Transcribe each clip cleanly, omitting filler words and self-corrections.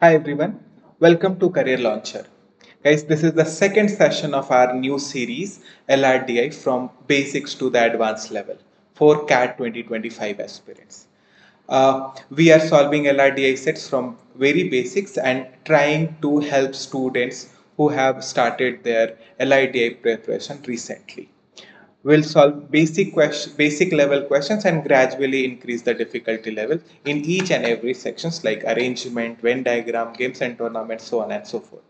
Hi everyone, welcome to Career Launcher. Guys, this is the second session of our new series LRDI from basics to the advanced level for CAT 2025 aspirants. We are solving LRDI sets from very basics and trying to help students who have started their LRDI preparation recently. We'll solve basic level questions and gradually increase the difficulty level in each and every sections like arrangement, Venn diagram, games and tournaments, so on and so forth.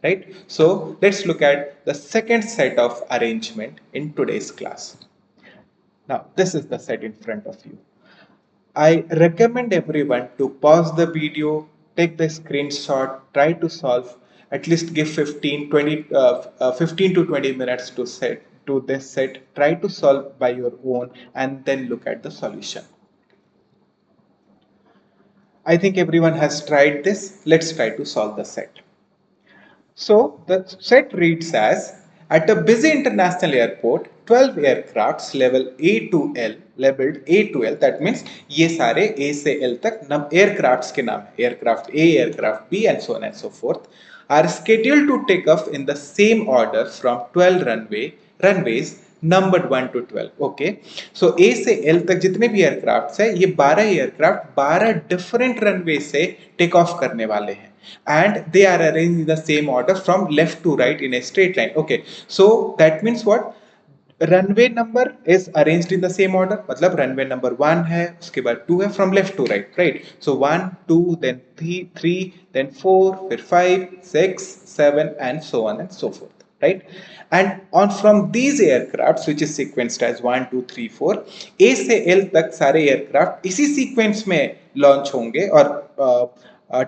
Right? So let's look at the second set of arrangement in today's class. Now, this is the set in front of you. I recommend everyone to pause the video, take the screenshot, try to solve, at least give 15 to 20 minutes to this set, try to solve by your own and then look at the solution. I think everyone has tried this. Let's try to solve the set. So the set reads as at a busy international airport, 12 aircrafts level A to L, labeled A to L, that means ये सारे A से L तक नम aircrafts के नाम है, aircraft A, aircraft B and so on and so forth, are scheduled to take off in the same order from 12 runways numbered 1 to 12. Okay so A से L तक जितने भी एयरक्राफ्ट है ये 12 एयरक्राफ्ट 12 डिफरेंट रनवे से take off करने वाले हैं and they are arranged in the same order from left to right in a straight line. Okay, so that means what? Runway number is arranged in the same order, मतलब runway number 1 है, उसके बाद 2 है, from left to right. Right, so 1 2 then 3 then 4 फिर 5 6 7 and so on and so forth. Right, and on from these aircrafts which is sequenced as 1 2 3 4 A से L तक सारे aircraft इसी सीक्वेंस में लॉन्च होंगे और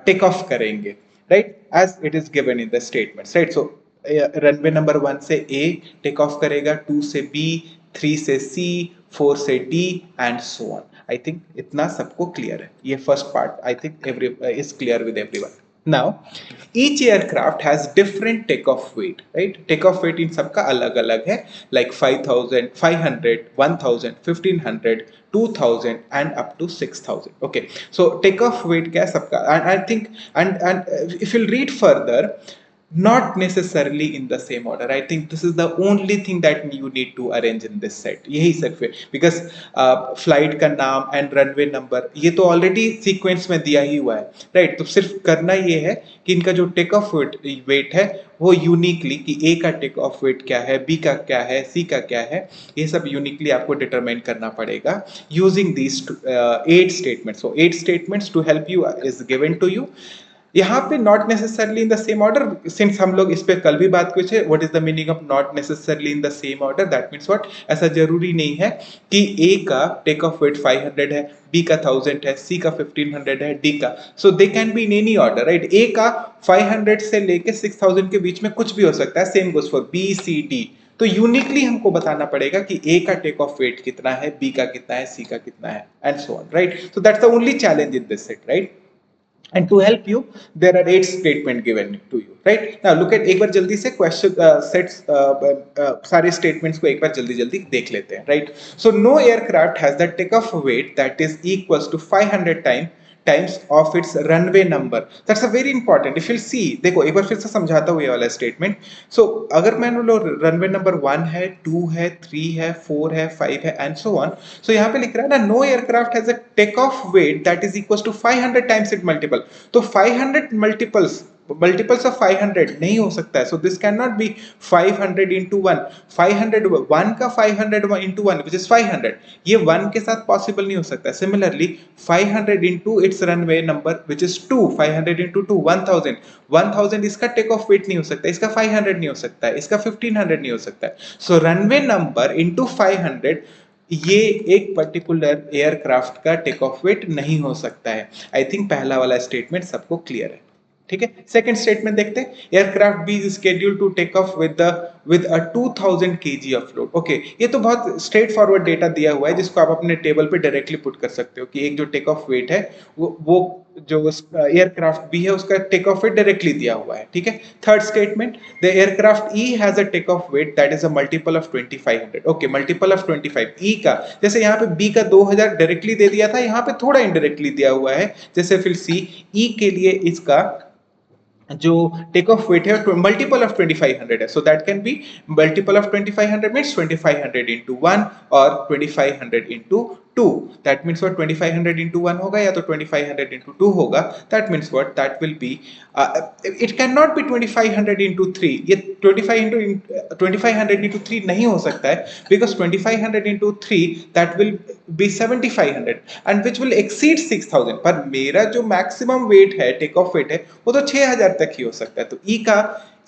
टेक ऑफ करेंगे. Right, as it is given in the statements. Right, so runway number 1 से ए take off करेगा, 2 से बी, 3 से सी, 4 से D and so on. I think इतना सबको क्लियर है. ये first part I think every is clear with everyone. Now, each aircraft has different takeoff weight, right? Takeoff weight in सबका अलग अलग है, like 5,000, 500, 1,000, 1,500, 2,000 and up to 6,000. Okay, so takeoff weight क्या है सबका? And I think, and if you'll read further, not necessarily in the same order. I think this is the only thing that you need to arrange in this set. यही सिर्फ है, because flight का नाम and runway number ये तो already sequence में दिया ही हुआ है. राइट, तो सिर्फ करना ये है कि इनका जो टेक ऑफ वेट है वो यूनिकली कि ए का टेक ऑफ वेट क्या है, बी का क्या है, सी का क्या है, ये सब यूनिकली आपको डिटरमाइन करना पड़ेगा using these 8 statements. So 8 statements to help you is given to you. यहाँ पे not necessarily in the same order, since हम लोग इस पे कल भी बात की थे, what is the meaning of not necessarily in the same order. That means what, ऐसा जरूरी नहीं है कि ए का टेक ऑफ वेट 500 है, बी का 1000 है, सी का 1500 है, डी का. So they can be in any order. Right, A का 500 से लेके 6000 के बीच में कुछ भी हो सकता है. Same goes for B C D. तो यूनिकली हमको बताना पड़ेगा कि ए का टेक ऑफ वेट कितना है, बी का कितना है, सी का कितना है and so on. Right, so that's the only challenge in this set. Right, and to help you there are 8 statement given to you. Right, now look at एक बार जल्दी से क्वेश्चन सेट्स सारे स्टेटमेंट्स को एक बार जल्दी जल्दी देख लेते हैं. Right, so no aircraft has the take off weight that is equals to 500 times of its runway number. That's a very important. If you'll see, देखो एक बार फिर से समझाता हूँ ये वाला स्टेटमेंट. सो अगर मान लो रनवे नंबर 1 है, 2 है, 3 है, 4 है, 5 है एंड सो ऑन. सो यहाँ पे लिख रहा है ना, no aircraft has a take off weight that is equal to 500 times it multiple. तो 500 मल्टीपल्स ऑफ 500 नहीं हो सकता है. So this can not be 500 into 1. 500 1 का 500 into 1 which is 500, ये 1 के साथ पॉसिबल नहीं हो सकता. Similarly 500 into its runway number which is 2, 500 into 2 1000. 1000 इसका टेक ऑफ वेट नहीं हो सकता, इसका 500 नहीं हो सकता है, इसका 1500 नहीं हो सकता है. सो रनवे नंबर into 500, ये एक पर्टिकुलर एयरक्राफ्ट का टेक ऑफ वेट नहीं हो सकता है. आई थिंक पहला वाला स्टेटमेंट सबको क्लियर है. ठीक है, सेकंड स्टेटमेंट देखते हैं. Aircraft B is scheduled to take off with the with a 2000 kg of load. Okay, ये तो बहुत स्ट्रेट फॉरवर्ड डेटा दिया हुआ है जिसको आप अपने टेबल पे डायरेक्टली पुट कर सकते हो कि एक जो टेक ऑफ वेट है वो जो एयरक्राफ्ट बी है उसका टेक ऑफ वेट डायरेक्टली दिया हुआ है, ठीक है। Third statement, the aircraft E has a take off weight that is a multiple of 2500। Okay, multiple of 25 E का, जैसे यहाँ पे बी का 2000 डायरेक्टली दे दिया था, यहाँ पे थोड़ा इनडायरेक्टली दिया हुआ है। जैसे फिर सी, ई के लिए इसका जो टेक ऑफ वेट है मल्टीपल ऑफ 2500 है, so that can be multiple of 2500 means 2500 into 1 और 2500 into 2, that means what 2500 into 1 होगा या तो 2500 into 2 होगा, that means what that will B it can not B 2500 into 3, ये 2500 into 3 नहीं हो सकता है because 2500 into 3 that will B 7500 and which will exceed 6000, पर मेरा जो मैक्सिमम वेट है टेक ऑफ वेट है वो तो 6000 तक ही हो सकता है। तो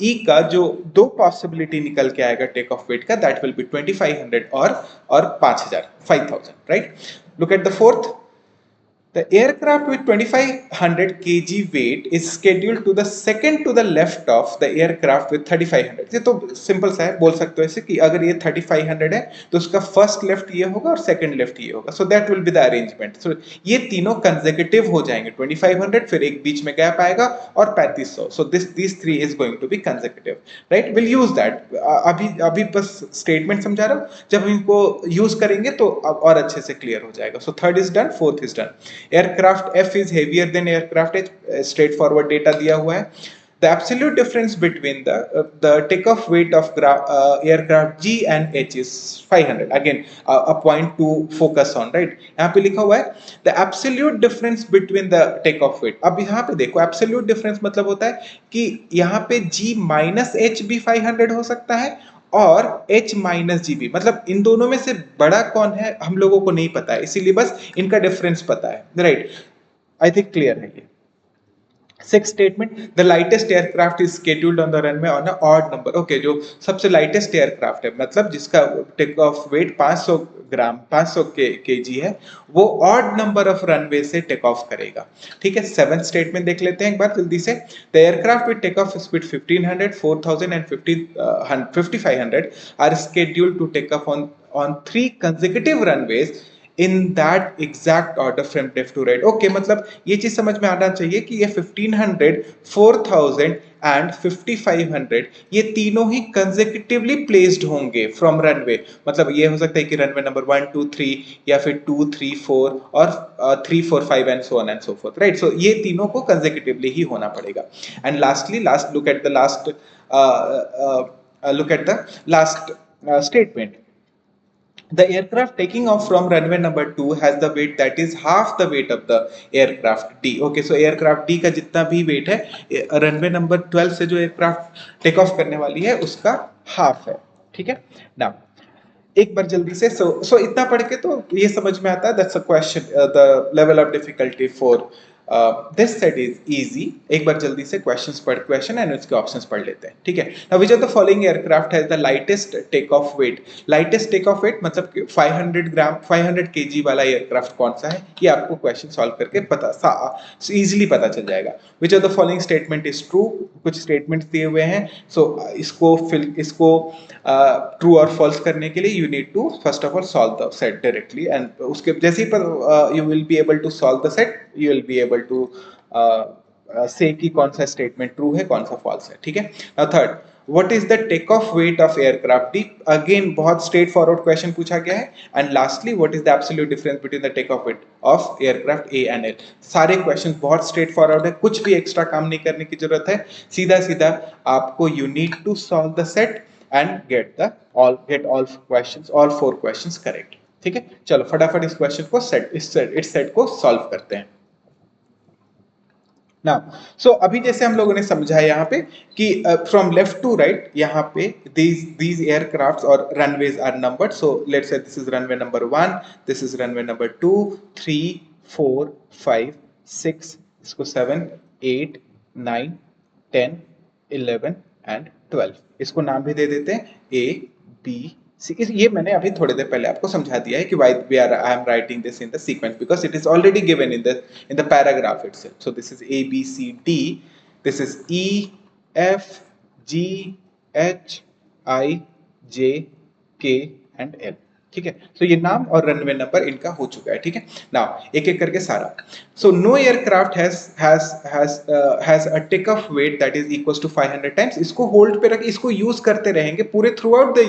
ई का जो दो पॉसिबिलिटी निकल के आएगा टेक ऑफ वेट का, दैट विल बी 2500 और 5000 5000, right. Look at the fourth, the aircraft with 2500 kg weight is scheduled to the second to the left of the aircraft with 3500। ये तो सिंपल सा है, बोल सकते हो ऐसे कि अगर ये 3500 है तो उसका फर्स्ट लेफ्ट ये होगा और सेकंड लेफ्ट ये होगा, so that will be the arrangement. So ये तीनों कंसेक्यूटिव हो जाएंगे, 2500 फिर एक बीच में गैप आएगा और 3500, so this three is going to be consecutive, right. Will use that, अभी बस स्टेटमेंट समझा रहा हूँ, जब हम इनको यूज करेंगे तो और अच्छे से क्लियर हो जाएगा। So third is done, fourth is done. Aircraft F is heavier than aircraft H, straight forward data दिया हुआ है। The absolute difference between the takeoff weight of aircraft G and H is 500. Again, a point to focus on, right? यहाँ पे लिखा हुआ है the absolute difference between the takeoff weight। अब यहाँ पे देखो absolute difference मतलब होता है कि यहाँ पे G minus H भी 500 हो सकता है और H माइनस जीबी, मतलब इन दोनों में से बड़ा कौन है हम लोगों को नहीं पता है, इसीलिए बस इनका डिफरेंस पता है, राइट। आई थिंक क्लियर है ये। Six statement, the lightest aircraft is scheduled on the runway on a odd number. Okay, जो सबसे लाइटेस्ट एयरक्राफ्ट है मतलब जिसका टेक ऑफ वेट 500 ग्राम 500 केजी है, वो ऑड नंबर ऑफ रनवे से टेक ऑफ करेगा, ठीक है। सेवेंथ स्टेटमेंट देख लेते हैं एक बार जल्दी से। The aircraft with take off speed 1500 4000 and 5500 are scheduled to take off on 3 consecutive runways in that exact order from left to right। Okay, मतलब ये चीज समझ में आना चाहिए कि ये 1500 4000 एंड 5500 ये तीनों ही कंसेक्यूटिवली प्लेस्ड होंगे फ्रॉम रनवे, मतलब ये हो सकता है कि रनवे नंबर 1 2 3 या फिर 2 3 4 और 3 4 5 and so on and so forth, right. So ये तीनों को कंसेक्यूटिवली ही होना पड़ेगा। And lastly look at the last statement। The aircraft taking off from runway number 2 has the weight that is half the weight of the aircraft D। Okay, so aircraft D का जितना भी weight है runway number 12 से जो aircraft take off करने वाली है उसका half है, ठीक है। Now एक बार जल्दी से so इतना पढ़ के तो ये समझ में आता है, that's a question, the level of difficulty for this set is easy। एक बार जल्दी से क्वेश्चन एंड उसके ऑप्शंस पढ़ लेते हैं, ठीक है। Now which of the following aircraft has the lightest take off weight? lightest take off weight मतलब 500 ग्राम 500 kg वाला एयरक्राफ्ट कौन सा है, ये आपको क्वेश्चन सॉल्व करके इजीली पता चल जाएगा। which of the following statement is true? कुछ स्टेटमेंट्स दिए हुए हैं, सो इसको ट्रू और फॉल्स करने के लिए you need to first of all solve the set directly, and उसके जैसे ही पर you will be able to solve the set you will be able to say कि कौन सा स्टेटमेंट ट्रू है कौन सा फॉल्स है, ठीक है। Now third, what is the takeoff weight of aircraft D? Again बहुत straight forward question पूछा गया है। and lastly what is the absolute difference between the takeoff weight of aircraft A and L? सारे questions बहुत straight forward है, कुछ भी extra काम नहीं करने की जरूरत है, सीधा सीधा आपको you need to solve the set and get all questions, all 4 questions correct, ठीक है। चलो फटाफट इस क्वेश्चन को इस सेट को सॉल्व करते हैं। ना सो अभी जैसे हम लोगों ने समझा है यहाँ पे कि फ्रॉम लेफ्ट टू राइट यहाँ पे these aircrafts or runways are numbered, so let's say this is runway number 1, this is runway number 2 3 4 5 6, इसको 7 8 9 10 11 and 12, इसको नाम भी दे देते हैं A B C। ये मैंने अभी थोड़ी देर पहले आपको समझा दिया है कि why I am writing this in the sequence because it is already given in the paragraph itself। So this is A B C D, this is E F G H I, J, K and L। ठीक है, तो ये नाम और runway number इनका हो चुका है। ठीक है, नाउ एक एक करके सारा। So no aircraft has a take off weight that is equal to 500 times. इसको होल्ड पे रख, इसको यूज करते रहेंगे पूरे थ्रू आउट द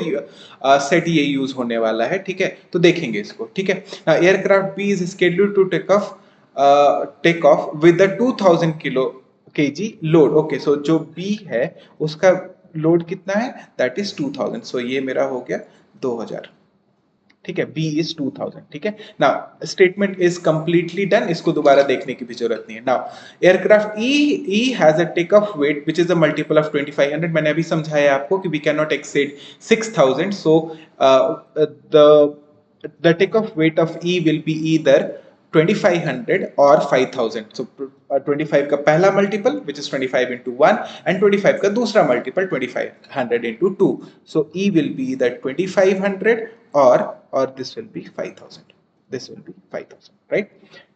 सेट, ये यूज होने वाला है। ठीक है, तो देखेंगे इसको। ठीक है, aircraft B is scheduled to take off with the 2000 kilo KG load. Okay, so जो बी है उसका लोड कितना है, दैट इज 2000। सो ये मेरा हो गया 2000। ठीक है, B इज 2000। ठीक है, now statement is completely done, इसको दोबारा देखने की भी जरूरत नहीं है। Now aircraft E has a take off weight which is a multiple of 2500। मैंने अभी समझाया आपको कि we can not exceed 6000, so the takeoff weight of E will be either 2500 or 5000। so 25 का पहला multiple which is 25 into 1 and 25 का दूसरा multiple 2500 into 2, so E will be either 2500 or this will be 5000, this will be 5000, right?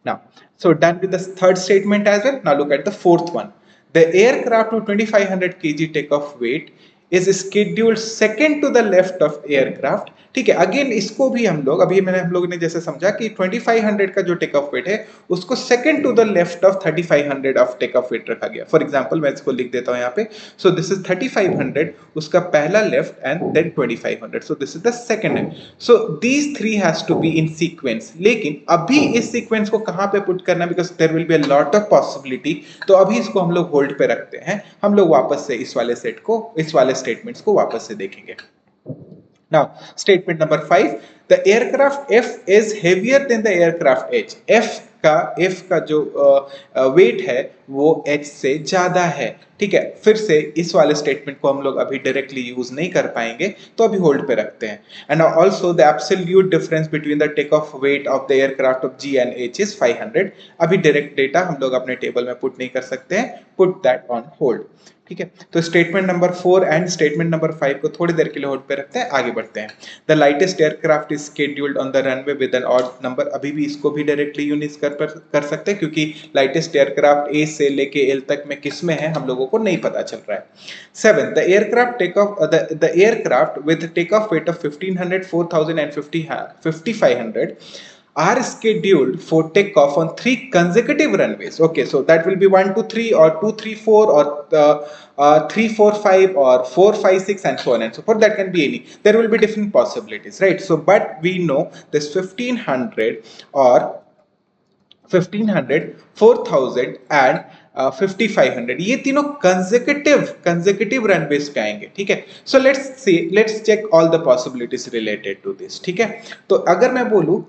Now, so done with the third statement as well. Now look at the fourth one. The aircraft with 2500 kg takeoff weight is scheduled second to the left of aircraft। ठीक है, again इसको भी हम लोग अभी हम लोगों ने जैसे समझा कि 2500 का जो टेक ऑफ वेट है उसको second to the left of 3500 off take off weight रखा गया। फॉर एग्जांपल मैं इसको लिख देता हूं यहाँ पे। सो दिस इज 3500, उसका पहला left and then 2500, so this is the second. So these three has to be in sequence. लेकिन अभी इस सीक्वेंस को कहां पे पुट करना, because there will be a lot of possibility, तो अभी इसको हम लोग होल्ड पे रखते हैं। हम लोग वापस से इस वाले सेट को, इस वाले स्टेटमेंट्स को वापस से देखेंगे। Now, statement number 5, the aircraft F is heavier than the aircraft H। F का जो वेट है वो H से ज्यादा है। ठीक है, फिर से इस वाले स्टेटमेंट को हम लोग अभी डायरेक्टली यूज नहीं कर पाएंगे, तो अभी होल्ड पे रखते हैं। And also the absolute difference between the take off weight of the aircraft of G and H is 500। अभी डायरेक्ट डेटा हम लोग अपने टेबल में पुट नहीं कर सकते हैं, पुट दैट ऑन होल्ड। ठीक है, तो statement number 4 and statement number 5 को थोड़ी देर के लिए होल्ड पे रखते हैं, आगे बढ़ते हैं। The lightest aircraft is scheduled on the runway with an odd number. अभी भी इसको भी डायरेक्टली यूज कर सकते हैं, क्योंकि लाइटेस्ट एयरक्राफ्ट ए से लेके एल तक में किस में है हम लोगों को नहीं पता चल रहा है। 7, the aircraft take off the aircraft with take off weight of 1500, 4000 and 5500 are scheduled for takeoff on 3 consecutive runways। Okay, so that will be 1 2 3 or 2 3 4 or 3 4 5 or 4 5 6 and so on and so forth. That can be any, there will be different possibilities, right? So but we know this 1500 or 1500, 4000 and 5500, ये तीनों consecutive runways पे आएंगे। ठीक है, so let's check all the possibilities related to this. ठीक है, तो अगर मैं बोलूं,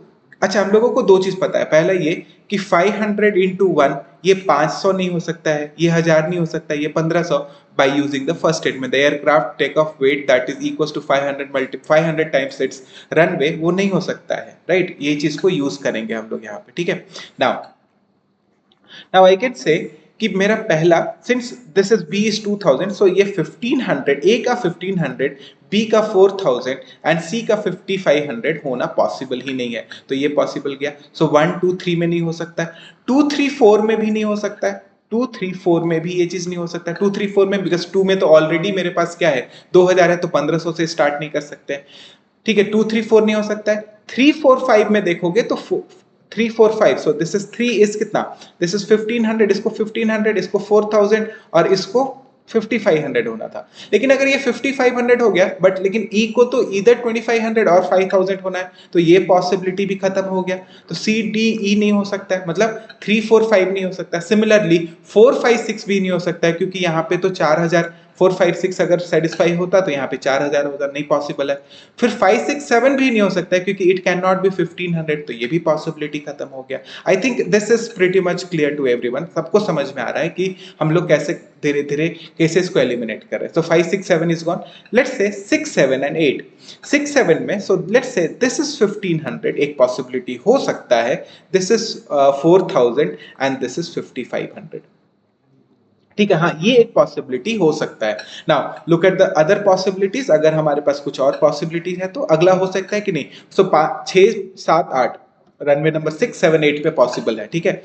अच्छा हम लोगों को दो चीज पता है। पहला ये कि 500 into 1 ये 500 नहीं हो सकता है, ये 1000 नहीं हो सकता है, ये 1500। by using the first statement, the aircraft takeoff weight that is equals to 500 times its runway, वो नहीं हो सकता है, right? ये चीज को यूज करेंगे हम लोग यहाँ पे। ठीक है, now I can say कि मेरा पहला, since this is B is 2000, so ये 1500, A का 1500, B का 4000 and C का 5500 होना पॉसिबल ही नहीं है, तो ये पॉसिबल गया। so 1 2 3 में नहीं हो सकता है, 2 3 4 में भी नहीं हो सकता है, 2 3 4 में भी ये चीज नहीं हो सकता है। 2 3 4 में बिकॉज 2 में तो ऑलरेडी मेरे पास क्या है, 2000 है, तो 1500 से स्टार्ट नहीं कर सकते। ठीक है, 2 3 4 नहीं हो सकता है। 3 4 5 में देखोगे तो 3 4 5, so this is 3 is कितना, this is 1500, इसको 1500, इसको 4000 और इसको 5500 होना था। लेकिन अगर ये 5500 हो गया, बट लेकिन E को तो इधर 2500 और 5000 होना है, तो ये पॉसिबिलिटी भी खत्म हो गया। तो C D E नहीं हो सकता है, मतलब 3 4 5 नहीं हो सकता। सिमिलरली 4 5 6 भी नहीं हो सकता है, क्योंकि यहाँ पे तो 4000, 4 5 6 अगर सेटिस्फाई होता तो यहाँ पे 4000 होता, नहीं पॉसिबल है। फिर 5 6 7 भी नहीं हो सकता है, क्योंकि इट कैन नॉट बी 1500, तो ये भी पॉसिबिलिटी खत्म हो गया। I think this is pretty much clear to everyone, सबको समझ में आ रहा है कि हम लोग कैसे धीरे धीरे केसेस को एलिमिनेट कर रहे हैं। so 5 6 7 is gone, let's say 6 7 and 8, 6 7 में, so let's say this is 1500, एक पॉसिबिलिटी हो सकता है, this is 4000 and this is 5500। ठीक है, हाँ ये एक पॉसिबिलिटी हो सकता है। Now look at the other possibilities, अगर हमारे पास कुछ और पॉसिबिलिटीज है तो अगला हो सकता है कि नहीं। सो 6 7 8 रनवे नंबर 6, 7, 8 पे पॉसिबल है, ठीक है,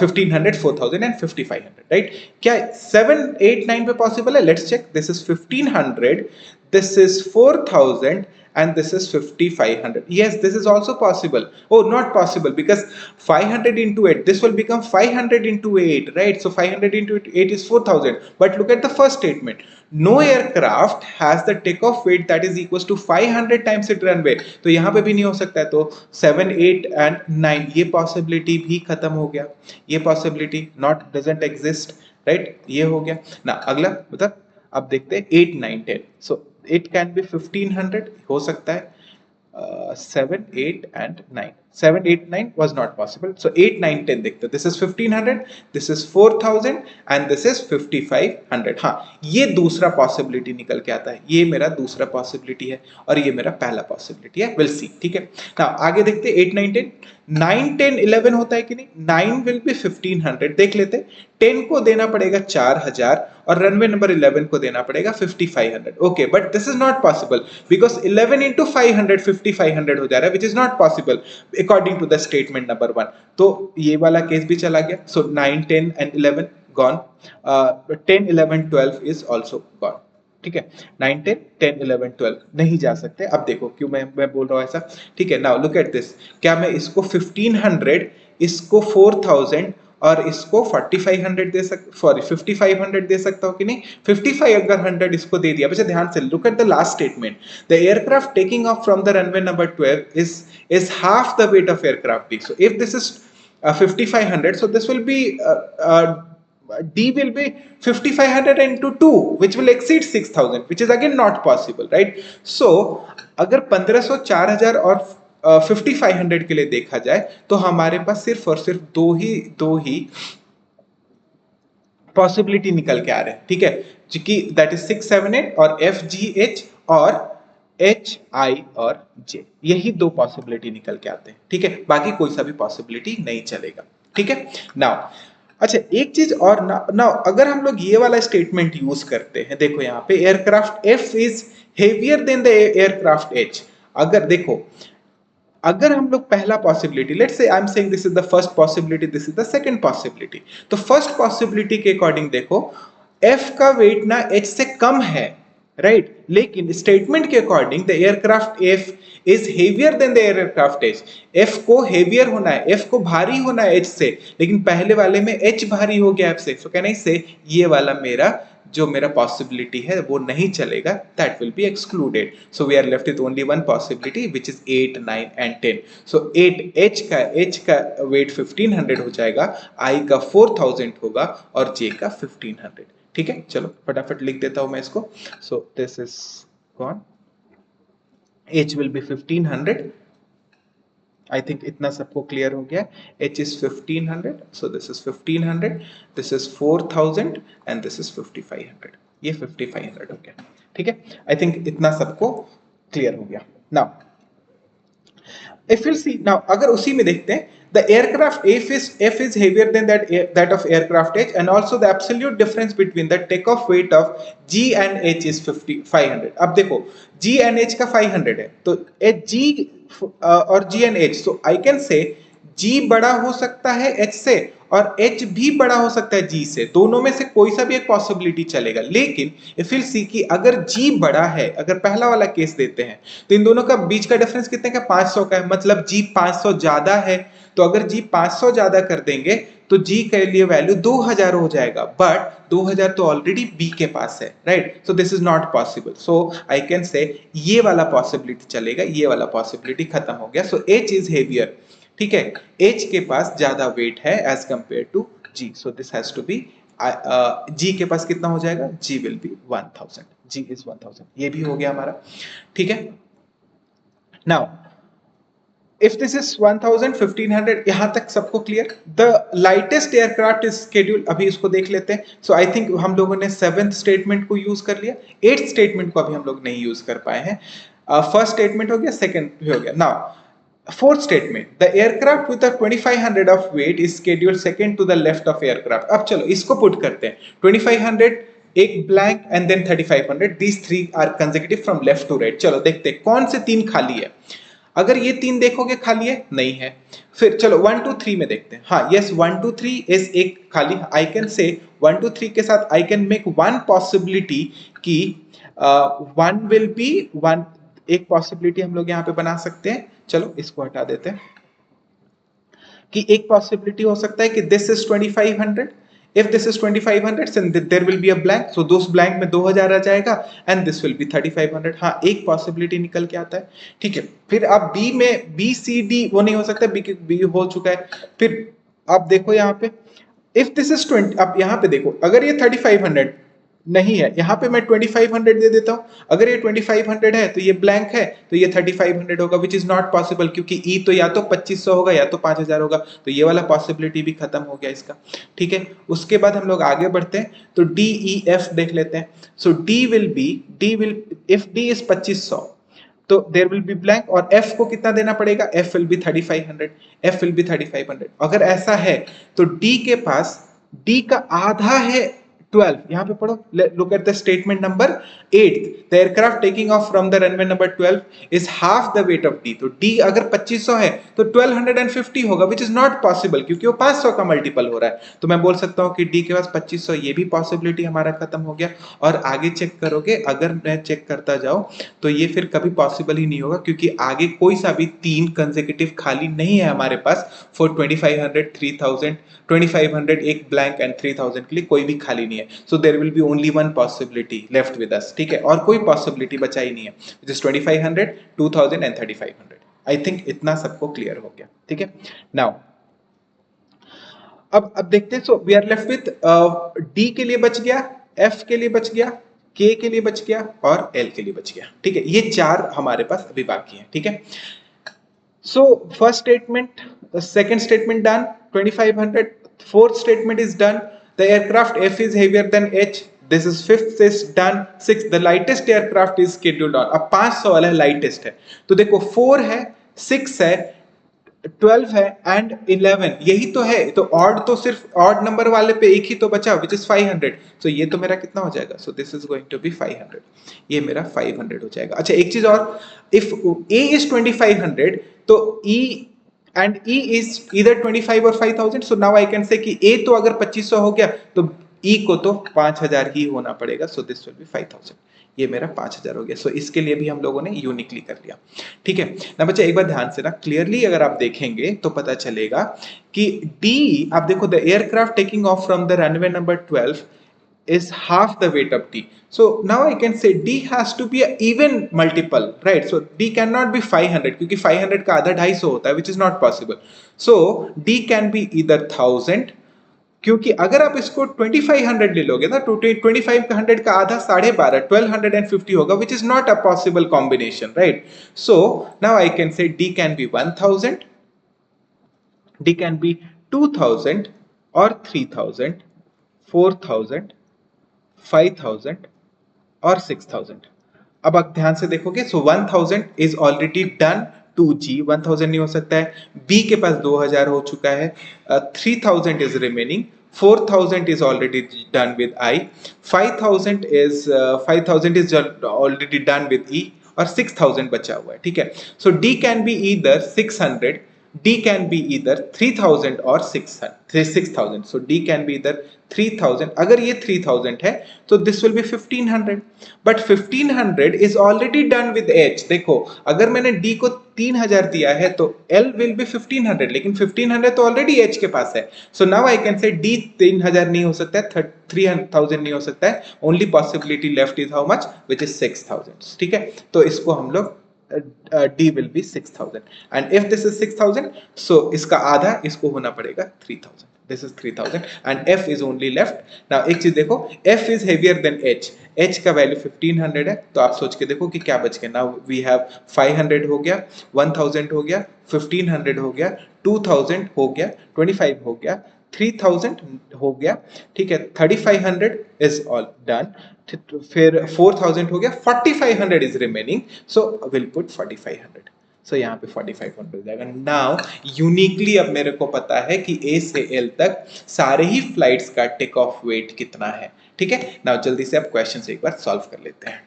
1500, 4000 एंड 5500, राइट? क्या 7, 8, 9 पे पॉसिबल है? Let's check. This is 1500, this is 4000 and this is 5500. Yes, this is also possible. Oh, not possible, because 500 into 8, this will become 500 into 8, right? So 500 into 8 is 4000. But look at the first statement. No aircraft has the takeoff weight that is equals to 500 times its runway. तो यहाँ पे भी नहीं हो सकता है, तो 7, 8 and 9 ये possibility भी खत्म हो गया, ये possibility not doesn't exist, right? ये हो गया ना. अगला मतलब अब देखते हैं 8, 9, 10. So it can be 1500 हो सकता है, 7, 8 and 9. 7, 8, 9 was not possible. So 8, 9, 10 देखते. This is 1500, this is 4000 and this is 5500. हाँ, ये दूसरा पॉसिबिलिटी निकल के आता है. ये मेरा दूसरा पॉसिबिलिटी है और ये मेरा पहला पॉसिबिलिटी है. विल सी, ठीक है ना. आगे देखते 8, 9, 10. 9, 10, 11 होता है कि नहीं? 9 विल बी 1500. देख लेते. 10 को देना पड़ेगा 4000 और रनवे नंबर 11 को देना पड़ेगा 5500. Okay, but this is not possible because 11 into 500 5500 हो जा रहा है, which is not possible according to the statement number 1. तो ये वाला केस भी चला गया. सो 9, 10 and 11 gone. 10, 11, 12 is also gone. ठीक है, 9, 10, 10, 11, 12 नहीं जा सकते. अब देखो क्यों मैं बोल रहा हूँ ऐसा, ठीक है. Now look at this. क्या मैं इसको 1500, इसको 4000 और इसको 4500 दे सकता, सॉरी 5500 दे सकता हूँ कि नहीं? 55 अगर 100 इसको दे दिया. बच्चा ध्यान से look at the last statement. The aircraft taking of from the runway number 12 is half the weight of aircraft B. So if this is 5500, so this will be D will be 5500 into 2, which will exceed 6000, which is again not possible, right? So अगर 1500, 4000 और 5500 के लिए देखा जाए तो हमारे पास सिर्फ और सिर्फ दो ही पॉसिबिलिटी निकल के आ रहे हैं, ठीक है, कि दैट इज 6, 7, 8 और F, G, H और H, I और J. यही दो पॉसिबिलिटी निकल के आते हैं, ठीक है. बाकी कोई सा भी पॉसिबिलिटी नहीं चलेगा, ठीक है. नाउ अच्छा, एक चीज और ना अगर हम लोग ये वाला स्टेटमेंट यूज करते हैं, देखो यहाँ पे aircraft F is heavier than the aircraft H. अगर देखो, अगर हम लोग पहला possibility, let's say I am saying this is the first possibility, this is the second possibility, तो फर्स्ट पॉसिबिलिटी के अकॉर्डिंग देखो F का वेट ना H से कम है, राइट? लेकिन स्टेटमेंट के according the aircraft F is heavier than the aircraft H. F को हेवियर होना है, F को भारी होना है H से, लेकिन पहले वाले में H भारी हो गया F से. सो कैन आई से ये वाला मेरा पॉसिबिलिटी है वो नहीं चलेगा, that will be excluded. So we are left with only one possibility which is 8, 9 and 10. So 8 H का वेट 1500 हो जाएगा, I का 4000 होगा और J का 1500. ठीक है, चलो फटाफट लिख देता हूं मैं इसको. सो this is gone. H will be 1500. I think इतना सबको क्लियर हो गया. H is 1500, so this is 1500, this is 4000 and this is 5500. ये 5500 हो गया, ठीक है. I think इतना सबको क्लियर हो गया. Now, if you'll see now, अगर उसी में देखते हैं, the aircraft F is heavier than that of aircraft H, and also the absolute difference between the takeoff weight of G and H is 500. अब देखो G and H का 500 है, तो G और G and H, so I can say G बड़ा हो सकता है H से और H भी बड़ा हो सकता है G से. दोनों में से कोई सा भी एक पॉसिबिलिटी चलेगा. लेकिन इफ विल सी कि अगर G बड़ा है, अगर पहला वाला केस देते हैं, तो इन दोनों का बीच का डिफरेंस कितने का? 500 का है. मतलब G 500 ज्यादा है, तो अगर G 500 ज्यादा कर देंगे तो G के लिए वैल्यू 2000 हो जाएगा. बट 2000 तो ऑलरेडी B के पास है, right? So this is not possible. So I can say ये वाला पॉसिबिलिटी चलेगा, ये वाला पॉसिबिलिटी खत्म हो गया. सो H इज हेवियर, ठीक है, H के पास ज्यादा वेट है as compared to G. So this has to be G के पास कितना हो जाएगा? G will be 1000. G is 1000. ये भी हो गया हमारा, ठीक है. नाउ if this is 1000, 1500, यहां तक सबको clear. The lightest aircraft is scheduled, अभी इसको देख लेते हैं. So I think हम लोगों ने 7th स्टेटमेंट को यूज कर लिया, 8th स्टेटमेंट को अभी हम लोग नहीं यूज कर पाए हैं. फर्स्ट स्टेटमेंट हो गया, सेकंड भी हो गया. Now fourth statement, the aircraft with 2500 of weight is scheduled second to the left of aircraft. अब चलो इसको पुट करते हैं. 2500 एक blank and then 3500, these three are consecutive from left to right. चलो देखते हैं कौन से तीन खाली है. अगर ये 3 देखोगे खाली है, नहीं है। फिर चलो 1 2 3 में देखते हैं। हाँ यस 1 2 3 इज एक खाली। आई कैन से 1 2 3 के साथ I can make one possibility कि वन विल बी वन। एक पॉसिबिलिटी हम लोग यहाँ पे बना सकते हैं, चलो इसको हटा देते हैं, कि एक पॉसिबिलिटी हो सकता है कि this is 2500। if this is 2500 then there will be a blank, so those blank में 2000 आ जाएगा and this will be 3500। हाँ एक पॉसिबिलिटी निकल के आता है, ठीक है। फिर अब बी में बी सी डी वो नहीं हो सकता, बी हो चुका है। फिर आप देखो यहाँ पे if this is 20, अब यहाँ पे देखो अगर ये 3500 नहीं है, यहाँ पे मैं 2500 दे देता हूँ। अगर ये 2500 है तो ये ब्लैंक है, तो ये 3500 होगा, विच इज नॉट पॉसिबल, क्योंकि ई तो या तो 2500 होगा या तो 5000 होगा, तो ये वाला पॉसिबिलिटी भी खत्म हो गया इसका, ठीक है। उसके बाद हम लोग आगे बढ़ते हैं, तो डी ई एफ देख लेते हैं। So D will if D is 2500 तो देर विल बी ब्लैंक, और एफ को कितना देना पड़ेगा, F will be 3500, F will be 3500। अगर ऐसा है तो डी के पास डी का आधा है 12, यहां पे पढ़ो, look at the statement number 8, the aircraft taking of from the runway number 12 is half the weight of D. तो डी अगर 2500 है तो 1250 होगा, विच इज नॉट पॉसिबल, क्योंकि वो 500 का मल्टीपल हो रहा है। तो मैं बोल सकता हूं कि डी के पास 2500, ये भी पॉसिबिलिटी हमारा खत्म हो गया। और आगे चेक करोगे, अगर मैं चेक करता जाऊं तो ये फिर कभी पॉसिबल ही नहीं होगा, क्योंकि आगे कोई सा भी 3 कंसेक्यूटिव खाली नहीं है हमारे पास फॉर 2500 3000 2500 एक ब्लैंक एंड 3000 के लिए कोई भी खाली नहीं है। So there will be only one possibility left with us, ठीक है, और कोई पॉसिबिलिटी बचा ही नहीं है, which is 2500 2000 and 3500। I think इतना सबको क्लियर हो गया, ठीक है। नाउ अब देखते हैं। So we are left with D के लिए बच गया, एफ के लिए बच गया, के लिए बच गया और एल के लिए बच गया, ठीक है। ये 4 हमारे पास अभी बाकी है, ठीक है। So first statement, the second statement done, 2500. Fourth statement is done. The aircraft F is heavier than H. This is fifth is done. Sixth, the lightest aircraft is scheduled on. अब 500 वाला lightest है, तो देखो 4 है, 6 है, 12 है and 11, यही तो है। तो ऑड तो सिर्फ ऑड नंबर वाले पे एक ही तो बचा, विच इज 500। तो ये तो मेरा कितना हो जाएगा, so this is going to be 500, ये मेरा 500 हो जाएगा। अच्छा एक चीज और, इफ ए इज 2500 तो ई एंड ई इज इधर 25 और 5000, so now I can say कि ए तो अगर 2500 हो गया तो ई को तो 5000 ही होना पड़ेगा, सो दिस विल बी 5000। ये मेरा 5000 हो गया। सो इसके लिए भी हम लोगों ने यूनिकली कर लिया, ठीक है ना बच्चे। एक बार ध्यान से ना क्लियरली अगर आप देखेंगे तो पता चलेगा कि डी, आप देखो the aircraft taking of from the runway number 12 is half the weight of D. So now I can say D has to be an even multiple, right? So D cannot be 500, क्योंकि 500 का आधा 250 होता है, which is not possible. So D can be either 1000, क्योंकि अगर आप इसको 2500 ले लोगे ना तो 2500 का आधा 12.5 1250 होगा, which is not a possible combination, right? So now I can say D can be 1000, D can be 2000 or 3000, 4000, 5000 और 6000। अब आप ध्यान से देखोगे, सो 1000 इज ऑलरेडी डन टू जी, 1000 नहीं हो सकता है। बी के पास 2000 हो चुका है, 3000 is remaining, 4000 is already done with I, 5000 is already done with E, और 6000 बचा हुआ है, ठीक है। सो D can be either 600, D can be either 3000 or 6000. So D can be either 3000, अगर ये 3000 है तो this will be 1500, but 1500 is already done with H। देखो अगर मैंने D को 3000 दिया है तो L will be 1500, लेकिन 1500 तो already H के पास है। So now I can say D 3000 नहीं हो सकता है, 3000 नहीं हो सकता है, only possibility left is how much, which is 6000, ठीक है। तो इसको हम लोग D will be 6000, and if this is 6000, so इसका आधा इसको होना पड़ेगा 3000, this is 3000 and F is only left। now एक चीज देखो, F is heavier than H, H का वैल्यू 1500 है, तो आप सोच के देखो कि क्या बच गया। now we have 500 हो गया, 1000 हो गया, 1500 हो गया, 2000 हो गया, 25 हो गया, 3000 हो गया, ठीक है, 3500 इज ऑल डन, फिर 4000 हो गया, 4500 is remaining, so will put 4500। सो यहाँ पे 4500 हो जाएगा। नाउ यूनिकली अब मेरे को पता है कि ए से एल तक सारे ही फ्लाइट्स का टेक ऑफ वेट कितना है, ठीक है। नाउ जल्दी से अब क्वेश्चन एक बार सॉल्व कर लेते हैं।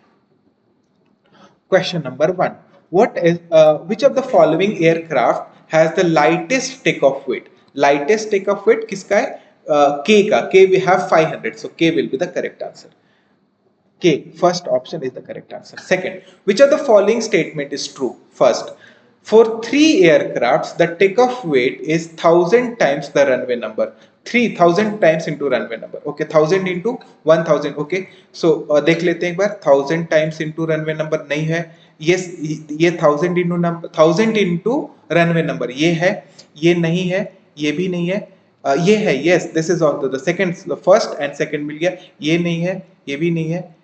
Question number 1, which of the following aircraft has the lightest takeoff weight? Lightest takeoff weight किसका है? K का. K we have 500, so K will be the correct answer. K, first option is the correct answer. Second, which of the following statement is true? First, for three aircrafts, the takeoff weight is 1000 times the runway number. 3000 times into runway number. Okay, 1000 into 1000. Okay, so देख लेते हैं एक बार. 1000 times into runway number नहीं है. Yes, ये 1000 into number, 1000 into runway number ये है, ये नहीं है, ये भी नहीं है. ये है. Yes, this is also the second, the first and second मिल गया. ये नहीं है, ये भी नहीं है.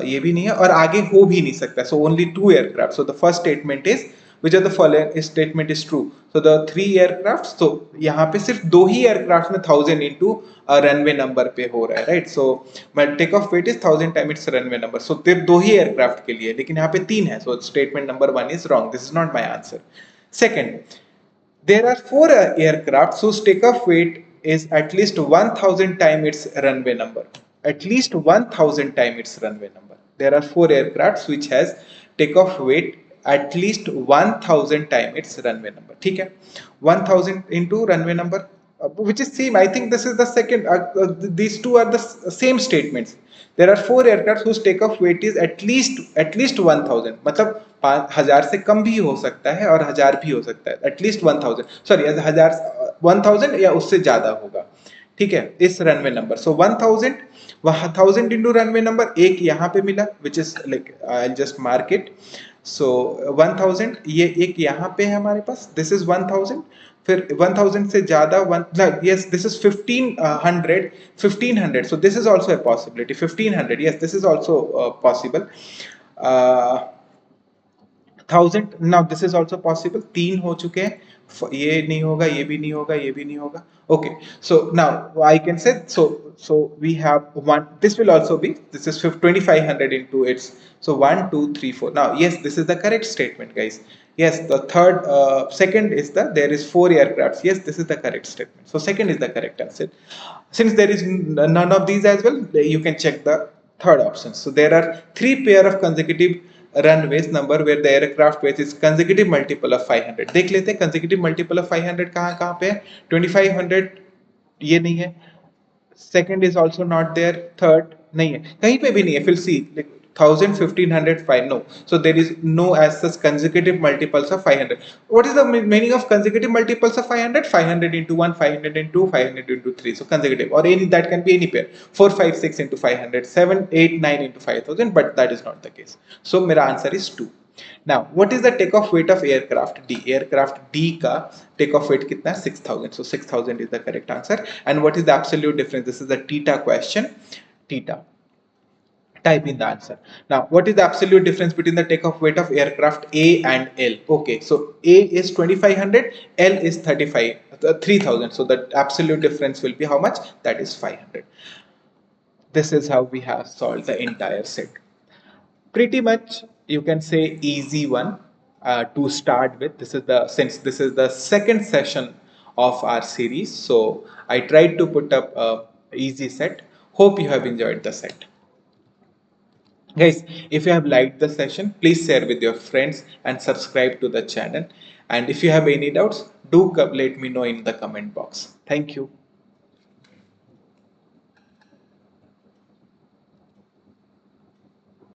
ये भी नहीं है और आगे हो भी नहीं सकता. So only two aircraft. So the first statement is which of the following statement is true. So the three aircraft. सो यहाँ पे सिर्फ दो ही एयरक्राफ्ट में 1000 इंटू रनवे नंबर पे हो रहा है, right. So my take off weight is 1000 time it's runway number. So सिर्फ दो ही एयरक्राफ्ट के लिए, लेकिन यहाँ पे तीन है. So statement number 1 is wrong. This is not my answer. Second, there are four aircraft whose takeoff weight is at least 1000 times its runway number. At least 1000 times its runway number. There are four aircrafts which has takeoff weight at least 1000 times its runway number. ठीक है, 1000 into runway number, which is same. I think this is the second. These two are the same statements. There are four aircraft whose takeoff weight is at least 1000. मतलब 5000 से कम भी हो सकता है और 1000 भी हो सकता है. एटलीस्ट 1000, सॉरी 1000 या उससे ज्यादा होगा. ठीक है, इस runway number. So 1000, 1000 into runway number एक यहाँ पे मिला, which is like I just mark it. So 1000, ये एक यहाँ पे है हमारे पास. This is 1000. फिर 1000 से ज्यादा, yes, this is 1500. So this is also a possibility. 1500, yes, this is also possible. 1000, now this is also possible. तीन हो चुके हैं. ये नहीं होगा, ये भी नहीं होगा, ये भी नहीं होगा. Okay, so now I can say, so we have one. This will also be, this is 2500 into its. So 1 2 3 4. Now yes, this is the correct statement, guys. Yes, the third, second is there is four aircrafts. Yes, this is the correct statement. So second is the correct answer. Since there is none of these as well, you can check the third option. So there are three pair of consecutive runways number where the aircraft weight is consecutive multiple of 500. देख लेते हैं consecutive multiple of 500 कहाँ पे है. 2500 ये नहीं है. Second is also not there. Third नहीं है, कहीं पे भी नहीं है. फिर सी 1000, 1500, 5. No. So there is no as such consecutive multiples of 500. What is the meaning of consecutive multiples of 500? 500 into 1, 500 into 2, 500 into 3. So consecutive, or any, that can be any pair. 4, 5, 6 into 500, 7, 8, 9 into 5000, but that is not the case. So my answer is 2. Now, what is the takeoff weight of aircraft D? Aircraft D का takeoff weight कितना है? 6000. So 6000 is the correct answer. And what is the absolute difference? This is the theta question. Theta. Type in the answer. Now, what is the absolute difference between the takeoff weight of aircraft A and L? Okay, so A is 2500, L is 3000. So the absolute difference will be how much? That is 500. This is how we have solved the entire set. Pretty much, you can say easy one to start with. Since this is the second session of our series, so I tried to put up a easy set. Hope you have enjoyed the set. Guys, if you have liked the session, please share with your friends and subscribe to the channel. And if you have any doubts, do let me know in the comment box. Thank you.